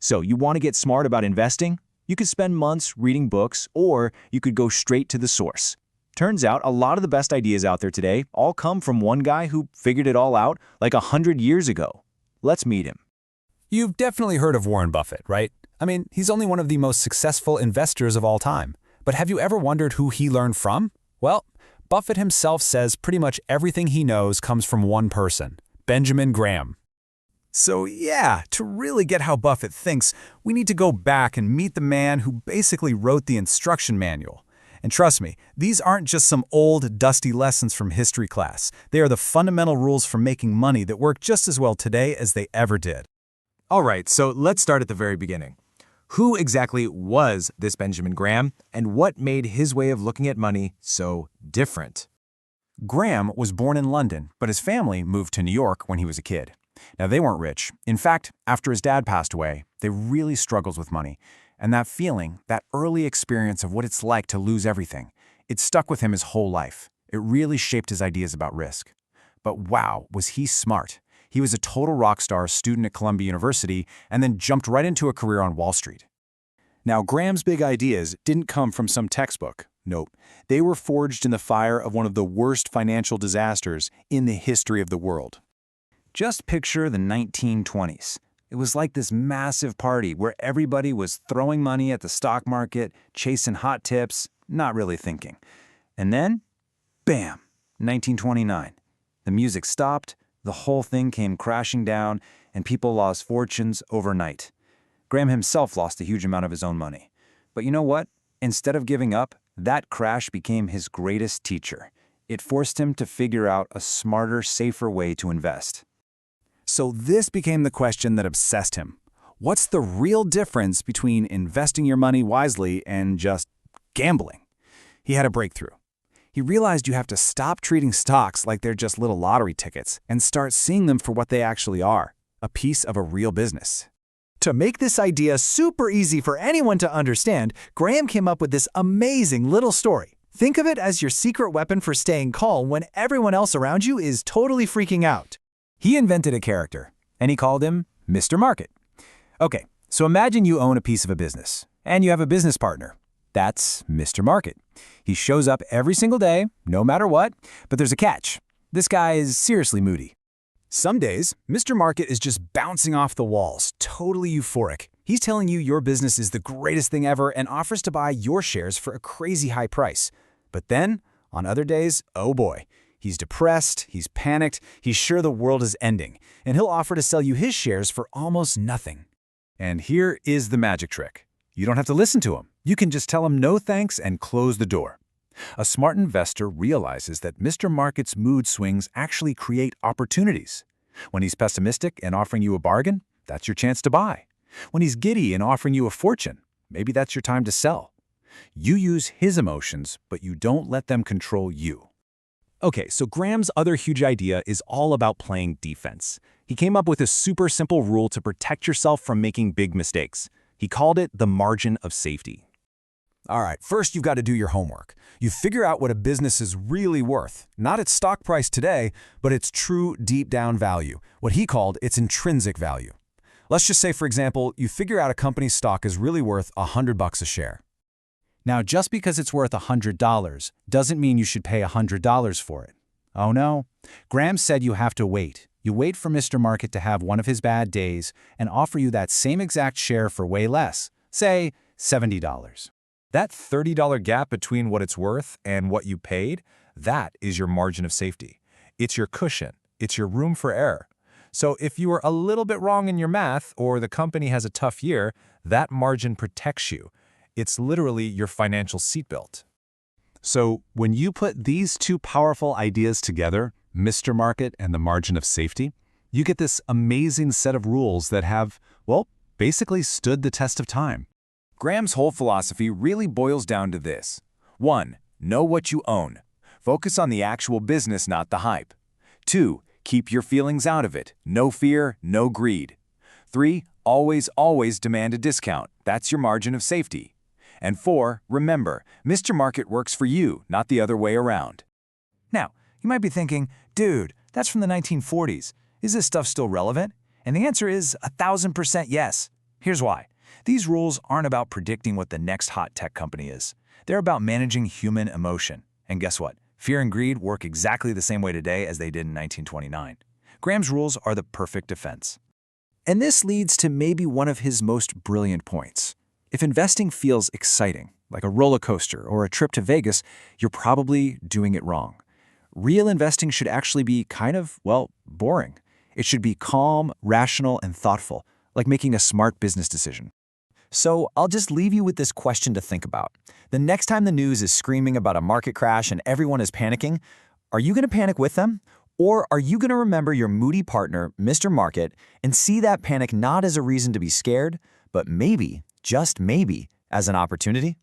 So you want to get smart about investing? You could spend months reading books, or you could go straight to the source. Turns out a lot of the best ideas out there today all come from one guy who figured it all out like 100 years ago. Let's meet him. You've definitely heard of Warren Buffett, right? I mean, he's only one of the most successful investors of all time. But have you ever wondered who he learned from? Well, Buffett himself says pretty much everything he knows comes from one person, Benjamin Graham. So yeah, to really get how Buffett thinks, we need to go back and meet the man who basically wrote the instruction manual. And trust me, these aren't just some old, dusty lessons from history class. They are the fundamental rules for making money that work just as well today as they ever did. All right, so let's start at the very beginning. Who exactly was this Benjamin Graham, and what made his way of looking at money so different? Graham was born in London, but his family moved to New York when he was a kid. Now, they weren't rich. In fact, after his dad passed away, they really struggled with money. And that feeling, that early experience of what it's like to lose everything, it stuck with him his whole life. It really shaped his ideas about risk. But wow, was he smart. He was a total rock star student at Columbia University and then jumped right into a career on Wall Street. Now, Graham's big ideas didn't come from some textbook. Nope. They were forged in the fire of one of the worst financial disasters in the history of the world. Just picture the 1920s. It was like this massive party where everybody was throwing money at the stock market, chasing hot tips, not really thinking. And then, bam, 1929. The music stopped, the whole thing came crashing down, and people lost fortunes overnight. Graham himself lost a huge amount of his own money. But you know what? Instead of giving up, that crash became his greatest teacher. It forced him to figure out a smarter, safer way to invest. So this became the question that obsessed him. What's the real difference between investing your money wisely and just gambling? He had a breakthrough. He realized you have to stop treating stocks like they're just little lottery tickets and start seeing them for what they actually are, a piece of a real business. To make this idea super easy for anyone to understand, Graham came up with this amazing little story. Think of it as your secret weapon for staying calm when everyone else around you is totally freaking out. He invented a character, and he called him Mr. Market. Okay, so imagine you own a piece of a business, and you have a business partner. That's Mr. Market. He shows up every single day, no matter what, but there's a catch. This guy is seriously moody. Some days, Mr. Market is just bouncing off the walls, totally euphoric. He's telling you your business is the greatest thing ever and offers to buy your shares for a crazy high price. But then, on other days, oh boy. He's depressed, he's panicked, he's sure the world is ending, and he'll offer to sell you his shares for almost nothing. And here is the magic trick. You don't have to listen to him. You can just tell him no thanks and close the door. A smart investor realizes that Mr. Market's mood swings actually create opportunities. When he's pessimistic and offering you a bargain, that's your chance to buy. When he's giddy and offering you a fortune, maybe that's your time to sell. You use his emotions, but you don't let them control you. Okay, so Graham's other huge idea is all about playing defense. He came up with a super simple rule to protect yourself from making big mistakes. He called it the margin of safety. All right, first you've got to do your homework. You figure out what a business is really worth, not its stock price today, but its true deep down value, what he called its intrinsic value. Let's just say, for example, you figure out a company's stock is really worth $100 a share. Now, just because it's worth $100 doesn't mean you should pay $100 for it. Oh no. Graham said you have to wait. You wait for Mr. Market to have one of his bad days and offer you that same exact share for way less, say $70. That $30 gap between what it's worth and what you paid, that is your margin of safety. It's your cushion. It's your room for error. So if you are a little bit wrong in your math or the company has a tough year, that margin protects you. It's literally your financial seatbelt. So when you put these two powerful ideas together, Mr. Market and the margin of safety, you get this amazing set of rules that have, well, basically stood the test of time. Graham's whole philosophy really boils down to this. 1. Know what you own. Focus on the actual business, not the hype. 2. Keep your feelings out of it. No fear, no greed. 3. Always demand a discount. That's your margin of safety. And 4, remember, Mr. Market works for you, not the other way around. Now, you might be thinking, dude, that's from the 1940s. Is this stuff still relevant? And the answer is 1000% yes. Here's why. These rules aren't about predicting what the next hot tech company is. They're about managing human emotion. And guess what? Fear and greed work exactly the same way today as they did in 1929. Graham's rules are the perfect defense. And this leads to maybe one of his most brilliant points. If investing feels exciting, like a roller coaster or a trip to Vegas, you're probably doing it wrong. Real investing should actually be kind of, well, boring. It should be calm, rational, and thoughtful, like making a smart business decision. So I'll just leave you with this question to think about. The next time the news is screaming about a market crash and everyone is panicking, are you going to panic with them? Or are you going to remember your moody partner, Mr. Market, and see that panic not as a reason to be scared, but maybe, just maybe, as an opportunity?